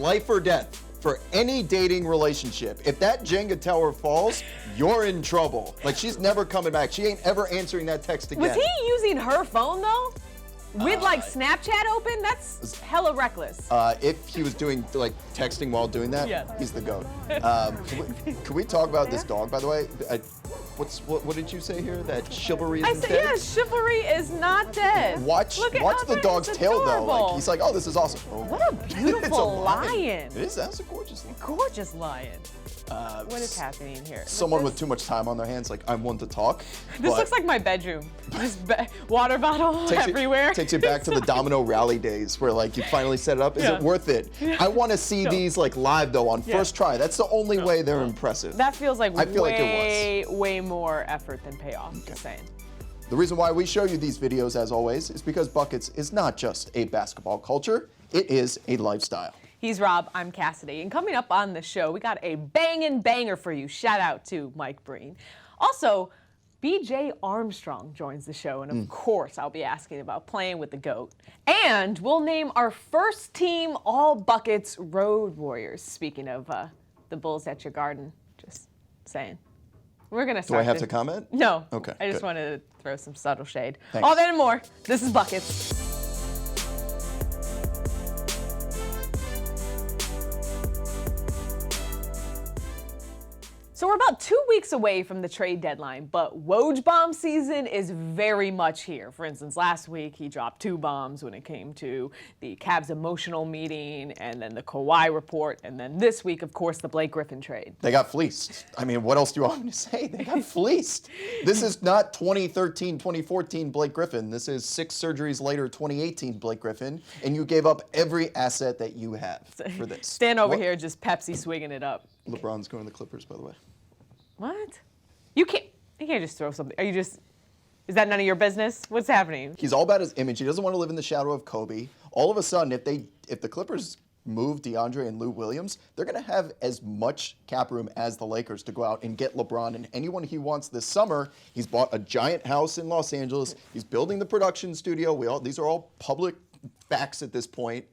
life or death for any dating relationship. If that Jenga tower falls, you're in trouble. Like, she's never coming back. She ain't ever answering that text again. Was he using her phone though? With like Snapchat open? That's hella reckless. If he was doing like texting while doing that, yes. He's the GOAT. Can we talk about this dog, by the way? What did you say here? That chivalry isn't dead? Yeah, chivalry is not dead. Watch the dog's tail though. Like, he's like, oh, this is awesome. Oh. What a beautiful lion. It is. That's a gorgeous lion. Gorgeous lion. What is happening here? Someone with too much time on their hands, like, I'm one to talk. This looks like my bedroom. Just water bottle everywhere. Takes you back to the domino rally days where, like, you finally set it up. Is it worth it? I want to see these, like, live, though, on first try. That's the only way they're impressive. That feels like way more effort than payoff, just saying. The reason why we show you these videos, as always, is because Buckets is not just a basketball culture. It is a lifestyle. He's Rob, I'm Cassidy, and coming up on the show, we got a bangin' banger for you. Shout out to Mike Breen. Also, BJ Armstrong joins the show, and of course, I'll be asking about playing with the GOAT. And we'll name our first team All Buckets Road Warriors. Speaking of the Bulls at your garden, just saying. We're going to start. Do I have to comment? No. Okay. I just wanted to throw some subtle shade. Thanks. All that and more. This is Buckets. So we're about 2 weeks away from the trade deadline, but Woj bomb season is very much here. For instance, last week he dropped 2 bombs when it came to the Cavs emotional meeting and then the Kawhi report, and then this week, of course, the Blake Griffin trade. They got fleeced. I mean, what else do you want me to say? They got fleeced. This is not 2013, 2014 Blake Griffin. This is 6 surgeries later, 2018 Blake Griffin, and you gave up every asset that you have for this. Stand over here, just Pepsi swigging it up. LeBron's going to the Clippers, by the way. What? You can't just throw something. Is that none of your business? What's happening? He's all about his image. He doesn't want to live in the shadow of Kobe. All of a sudden, if the Clippers move DeAndre and Lou Williams, they're going to have as much cap room as the Lakers to go out and get LeBron and anyone he wants this summer. He's bought a giant house in Los Angeles. He's building the production studio. These are all public facts at this point.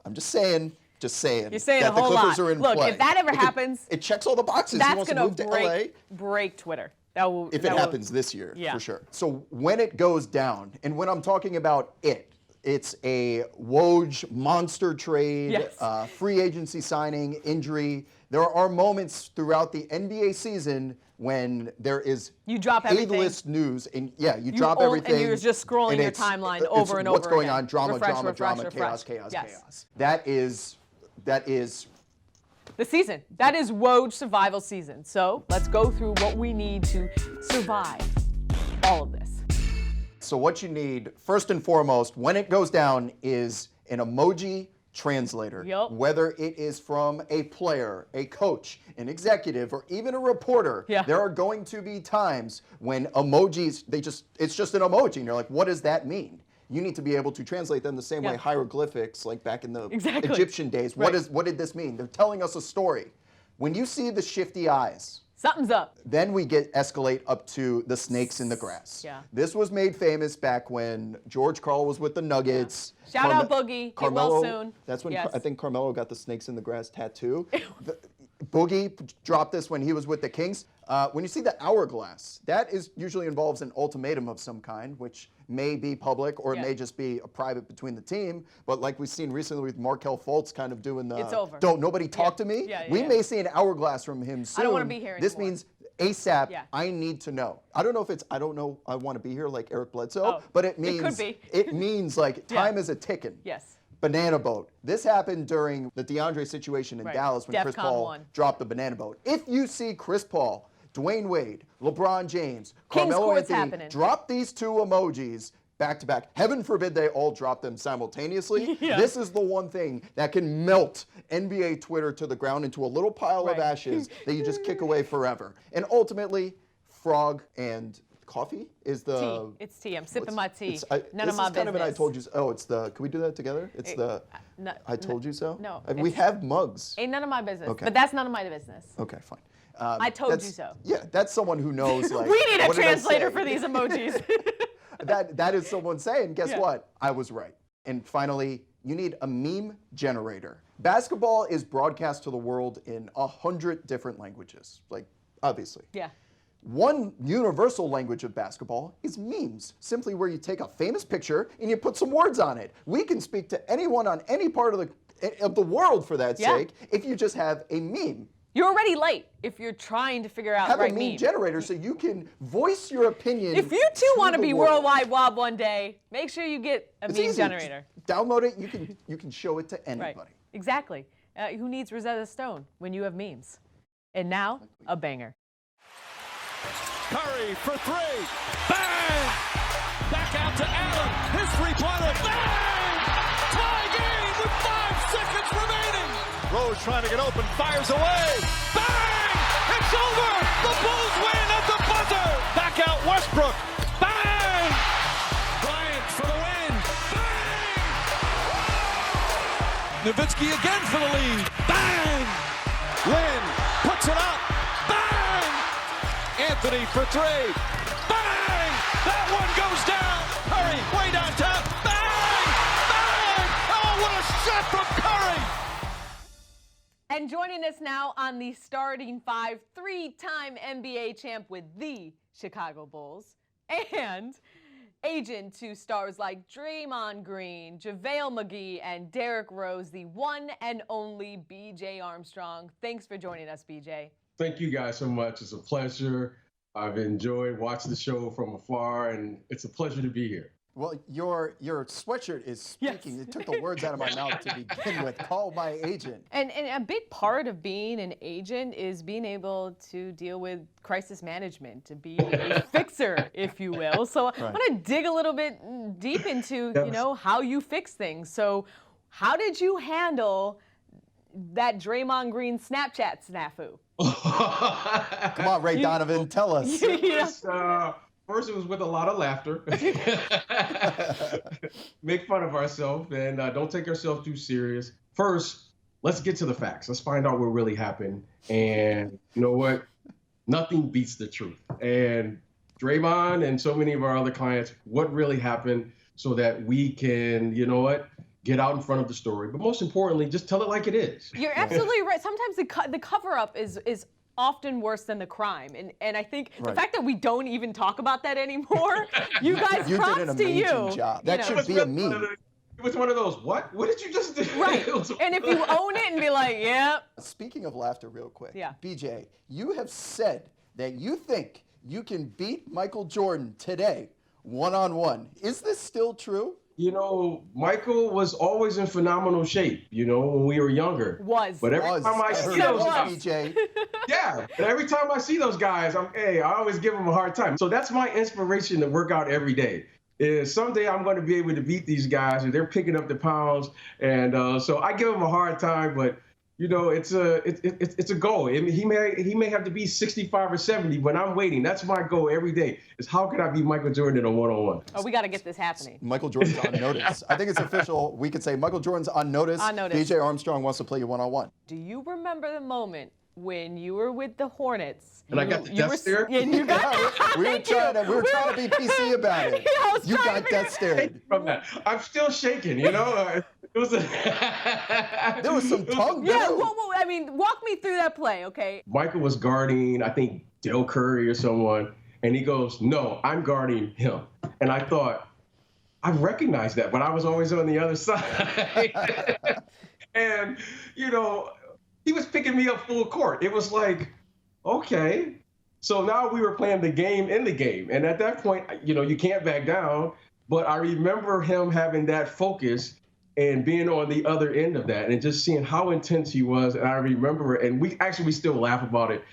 I'm just saying. You're saying that a whole the Clippers lot. are in Look, play. if that ever happens, it checks all the boxes. That's he wants to move to LA. Break Twitter. If it happens this year, for sure. So when it goes down, and when I'm talking about it's a Woj monster trade, free agency signing, injury. There are moments throughout the NBA season when there is A-list news, and you drop everything. And you're just scrolling your timeline over and over what's going again. on, drama, Refresh. chaos. That is the season. That is Woj survival season. So let's go through what we need to survive all of this. So what you need, first and foremost, when it goes down, is an emoji translator. Yep. Whether it is from a player, a coach, an executive, or even a reporter, there are going to be times when emojis, it's just an emoji, and you're like, what does that mean? You need to be able to translate them the same way hieroglyphics, like back in the Egyptian days. What did this mean? They're telling us a story. When you see the shifty eyes, something's up. then we escalate up to the snakes in the grass. Yeah. This was made famous back when George Karl was with the Nuggets. Yeah. Shout out Boogie. Get well soon. That's when I think Carmelo got the snakes in the grass tattoo. Boogie dropped this when he was with the Kings. When you see the hourglass, that usually involves an ultimatum of some kind, which may be public or it may just be a private between the team. But like we've seen recently with Markelle Fultz kind of doing the it's over. Don't nobody talk to me. We may see an hourglass from him soon. I don't want to be here anymore. This means ASAP, I need to know. I don't know if it's I want to be here like Eric Bledsoe, but it means it could be. It means like time is a ticking. Yes. Banana boat. This happened during the DeAndre situation in Dallas when Chris Paul dropped the banana boat. If you see Chris Paul, Dwayne Wade, LeBron James, Carmelo Anthony drop these 2 emojis back to back, heaven forbid they all drop them simultaneously. This is the one thing that can melt NBA Twitter to the ground into a little pile of ashes that you just kick away forever. And ultimately, frog and coffee is the tea. It's tea. I'm sipping my tea. None of my business. This is kind of an I told you so. Oh, it's the. Can we do that together? It's I told you so. No. I mean, we have mugs. Ain't none of my business. Okay. But that's none of my business. Okay, fine. I told you so. Yeah, that's someone who knows. Like, we need a translator for these emojis. that is someone saying, guess what? I was right. And finally, you need a meme generator. Basketball is broadcast to the world in 100 different languages, like, obviously. Yeah. One universal language of basketball is memes, simply where you take a famous picture and you put some words on it. We can speak to anyone on any part of the world, for that sake, if you just have a meme. You're already late if you're trying to figure out the right meme. Have a meme generator so you can voice your opinion. If you too want to be Worldwide Wob one day, make sure you get a meme generator. Just download it. You can show it to anybody. Right. Exactly. Who needs Rosetta Stone when you have memes? And now, a banger. Curry for three. Bang! Back out to Allen. His three-pointer. Bang! Tie game with 5 seconds remaining. Rose trying to get open. Fires away. Bang! It's over. The Bulls win at the buzzer. Back out Westbrook. Bang! Bryant for the win. Bang! Nowitzki again for the lead. Bang! Lynn puts it up. Bang! Anthony for three. Bang! That one goes down. Curry way downtown. Bang! Bang! Oh, what a shot from Curry! And joining us now on the starting five, 3-time NBA champ with the Chicago Bulls, and agent to stars like Draymond Green, JaVale McGee, and Derrick Rose, the one and only BJ Armstrong. Thanks for joining us, BJ. Thank you guys so much. It's a pleasure. I've enjoyed watching the show from afar, and it's a pleasure to be here. Well, your sweatshirt is speaking. Yes. It took the words out of my mouth to begin with. Call my agent. And a big part of being an agent is being able to deal with crisis management, to be a fixer, if you will. So I want to dig a little bit deep into, how you fix things. So how did you handle that Draymond Green Snapchat snafu? Come on, Ray Donovan, tell us. First, it was with a lot of laughter. Make fun of ourselves and don't take ourselves too serious. First, let's get to the facts. Let's find out what really happened. And you know what? Nothing beats the truth. And Draymond and so many of our other clients, what really happened so that we can, get out in front of the story. But most importantly, just tell it like it is. You're absolutely right. Sometimes the cover-up is often worse than the crime. And I think the fact that we don't even talk about that anymore, you guys, props did an to you. amazing job. That should be a meme. It was one of those, what? What did you just do? Right. And if you own it and be like, yeah. Speaking of laughter real quick, yeah. BJ, you have said that you think you can beat Michael Jordan today, one-on-one. Is this still true? Michael was always in phenomenal shape, when we were younger. But every time I see those guys, BJ. Yeah, but every time I see those guys, I always give them a hard time. So that's my inspiration to work out every day. Is someday I'm going to be able to beat these guys, and they're picking up the pounds, and so I give them a hard time, but it's a goal. I mean, he may have to be 65 or 70, but I'm waiting. That's my goal every day. Is how can I beat Michael Jordan in a one-on-one? Oh, we got to get this happening. Michael Jordan's on notice. I think it's official. We could say Michael Jordan's on notice. On notice. BJ Armstrong wants to play you one-on-one. Do you remember the moment when you were with the Hornets? And I got the death stare? Yeah, you got we were trying to be PC about it. You got death stared. I'm still shaking, It was there was some tongue. Yeah, well, I mean, walk me through that play, okay? Michael was guarding, I think, Del Curry or someone, and he goes, "No, I'm guarding him." And I thought, I recognized that, but I was always on the other side. And, he was picking me up full court. It was like, okay. So now we were playing the game in the game. And at that point, you can't back down. But I remember him having that focus and being on the other end of that and just seeing how intense he was. And I remember, and we still laugh about it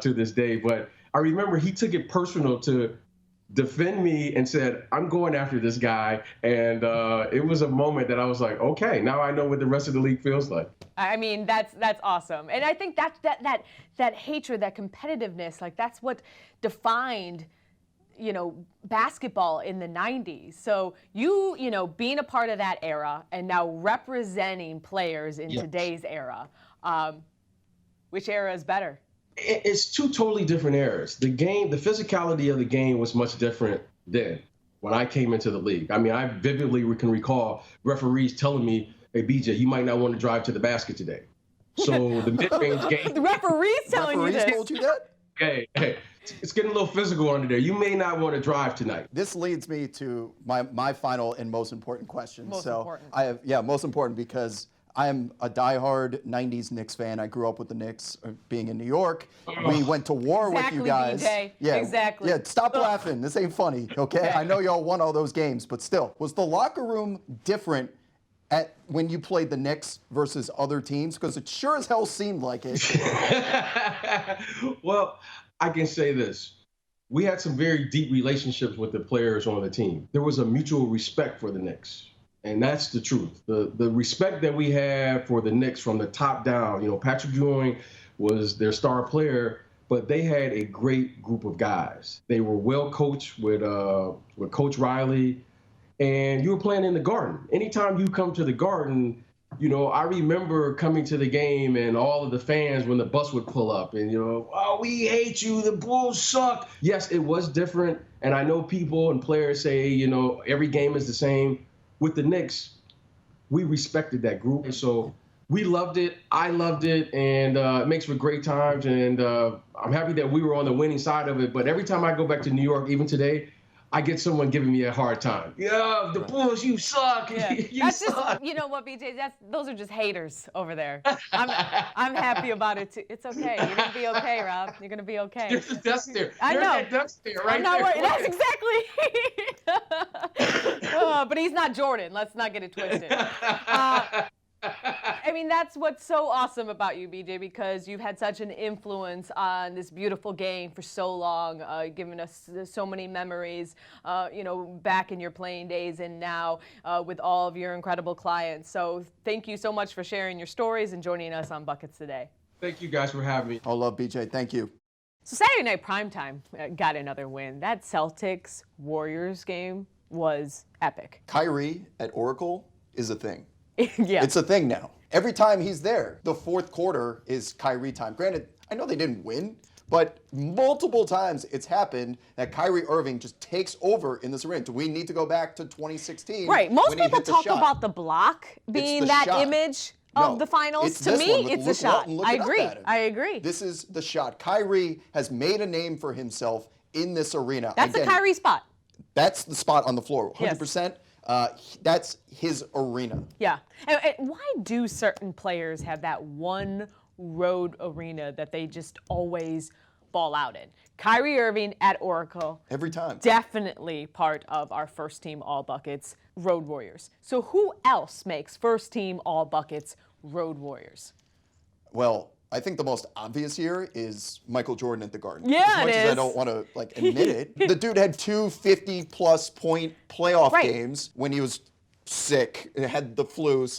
to this day, but I remember he took it personal to defend me and said, I'm going after this guy. And it was a moment that I was like, okay, now I know what the rest of the league feels like. I mean, that's awesome. And I think that hatred, that competitiveness, like that's what defined basketball in the 90s. So you being a part of that era and now representing players in today's era, which era is better? It's two totally different eras. The physicality of the game was much different then when I came into the league. I mean, I vividly can recall referees telling me, hey, BJ, you might not want to drive to the basket today. So the mid-range game. The referee's telling you this. Referees told you that? Hey, it's getting a little physical under there. You may not want to drive tonight. This leads me to my final and most important question. Most important because I am a diehard 90s Knicks fan. I grew up with the Knicks, being in New York. We went to war with you guys. BJ. Yeah, exactly. Yeah, stop laughing. This ain't funny, okay? I know y'all won all those games, but still. Was the locker room different when you played the Knicks versus other teams? Because it sure as hell seemed like it. Well, I can say this. We had some very deep relationships with the players on the team. There was a mutual respect for the Knicks. And that's the truth. The respect that we have for the Knicks from the top down. You know, Patrick Ewing was their star player, but they had a great group of guys. They were well coached with Coach Riley, and you were playing in the Garden. Anytime you come to the Garden, you know, I remember coming to the game and all of the fans when the bus would pull up and, you know, oh, we hate you, the Bulls suck. Yes, it was different, and I know people and players say, you know, every game is the same. With the Knicks, we respected that group. So we loved it. I loved it. And it makes for great times. And I'm happy that we were on the winning side of it. But every time I go back to New York, even today, I get someone giving me a hard time. Yeah, the Bulls, you suck. Yeah. That's suck. Just, you know what, BJ? Those are just haters over there. I'm happy about it too. It's okay. You're gonna be okay, Rob. You're gonna be okay. There's a dust there. I know. There's that dust there right I'm not there. worried. That's exactly. But he's not Jordan. Let's not get it twisted. I mean, that's what's so awesome about you, BJ, because you've had such an influence on this beautiful game for so long, giving us so many memories, you know, back in your playing days and now with all of your incredible clients. So thank you so much for sharing your stories and joining us on Buckets today. Thank you guys for having me. All love, BJ. Thank you. So Saturday Night Primetime got another win. That Celtics-Warriors game was epic. Kyrie at Oracle is a thing. Yeah. It's a thing now. Every time he's there, the fourth quarter is Kyrie time. Granted, I know they didn't win, but multiple times it's happened that Kyrie Irving just takes over in this arena. Do we need to go back to 2016? Right. Most people talk about the block being that image of the finals. To me, it's the shot. I agree. This is the shot. Kyrie has made a name for himself in this arena. That's the Kyrie spot. That's the spot on the floor, 100%. Yes. That's his arena. Yeah. And why do certain players have that one road arena that they just always ball out in? Kyrie Irving at Oracle. Every time. Definitely part of our first team All Buckets Road Warriors. So who else makes first team All Buckets Road Warriors? Well, I think the most obvious here is Michael Jordan at the Garden. Yeah, as much as I don't want to admit it, the dude had 2 50-plus point playoff games when he was sick. It had the flu /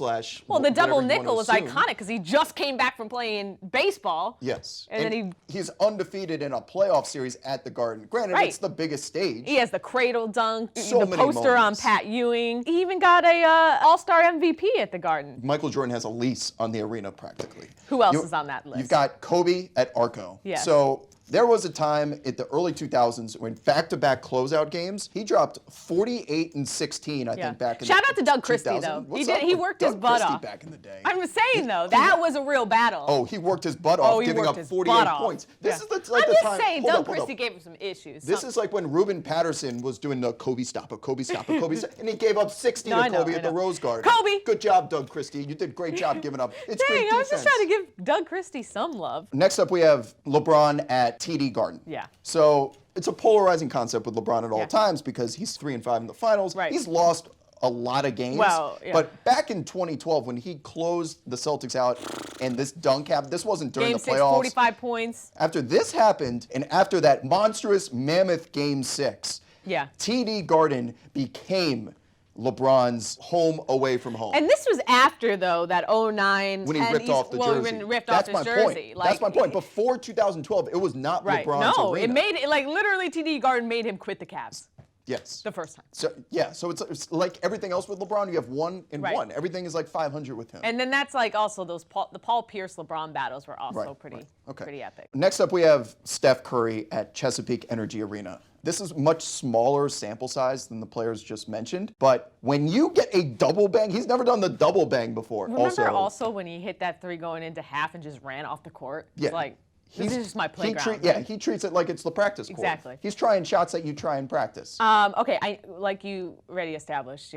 Well, the double nickel was iconic because he just came back from playing baseball. Yes. And then he's undefeated in a playoff series at the Garden. Granted, it's the biggest stage. He has the cradle dunk, so the poster on Pat Ewing. He even got a All-Star MVP at the Garden. Michael Jordan has a lease on the arena practically. Who else is on that list? You've got Kobe at Arco. Yeah. So there was a time in the early 2000s when back-to-back closeout games, he dropped 48 and 16, I think, back in Shout out to Doug Christie, though. He worked his butt off. Back in the day. I'm saying, though, that was a real battle. Oh, he worked his butt off, giving up 48 points. This is the time. I'm just saying, Doug Christie gave him some issues. This is like when Ruben Patterson was doing the Kobe stop, and he gave up 60 to Kobe at the Rose Garden. Kobe! Good job, Doug Christie. You did a great job giving up. It's great defense. I was just trying to give Doug Christie some love. Next up, we have LeBron at TD Garden. Yeah. So it's a polarizing concept with LeBron at all times because he's 3-5 in the finals. Right. He's lost a lot of games. Well, But back in 2012, when he closed the Celtics out and this dunk happened, this wasn't during the playoffs. Game 6, 45 points. After this happened, and after that monstrous mammoth Game 6, TD Garden became LeBron's home away from home. And this was after, though, that 2009 when he ripped off the jersey. When he ripped off his jersey. That's my point. Before 2012, it was not LeBron's arena. No, it made it, like, literally TD Garden made him quit the Cavs. Yes. The first time. So yeah, so it's like everything else with LeBron. You have 1 and 1. Everything is like 500 with him. And then that's like also the Paul Pierce LeBron battles were also pretty epic. Next up, we have Steph Curry at Chesapeake Energy Arena. This is much smaller sample size than the players just mentioned, but when you get a double bang, he's never done the double bang before. Remember also when he hit that 3 going into half and just ran off the court? Yeah. It's like, this is just my playground. He treats it like it's the practice court. Exactly. He's trying shots that you try in practice. Okay, like you already established,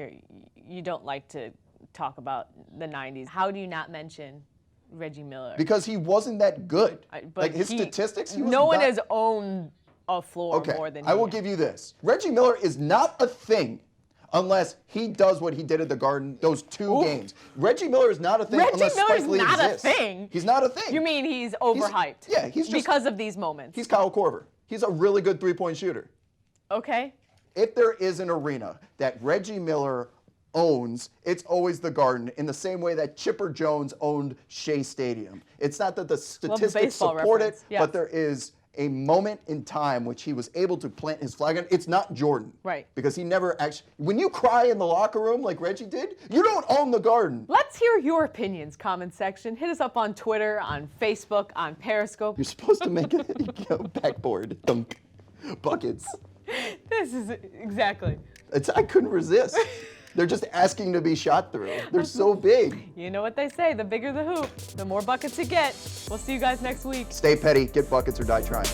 you don't like to talk about the 90s. How do you not mention Reggie Miller? Because he wasn't that good. Like his statistics, he was no one has owned a floor more than I will give you this. Reggie Miller is not a thing unless he does what he did at the Garden those 2 games. Reggie Miller is not a thing unless Spike Lee exists. Reggie Miller's not a thing. He's not a thing. You mean he's overhyped? He's just because of these moments. He's Kyle Korver. He's a really good 3-point shooter. Okay. If there is an arena that Reggie Miller owns, it's always the Garden, in the same way that Chipper Jones owned Shea Stadium. It's not that the statistics support it, but there is a moment in time which he was able to plant his flag on. It's not Jordan. Right. Because he never actually, when you cry in the locker room like Reggie did, you don't own the Garden. Let's hear your opinions, comment section. Hit us up on Twitter, on Facebook, on Periscope. You're supposed to make it backboard, dunk, buckets. This is exactly. I couldn't resist. They're just asking to be shot through. They're so big. You know what they say, the bigger the hoop, the more buckets you get. We'll see you guys next week. Stay petty, get buckets, or die trying.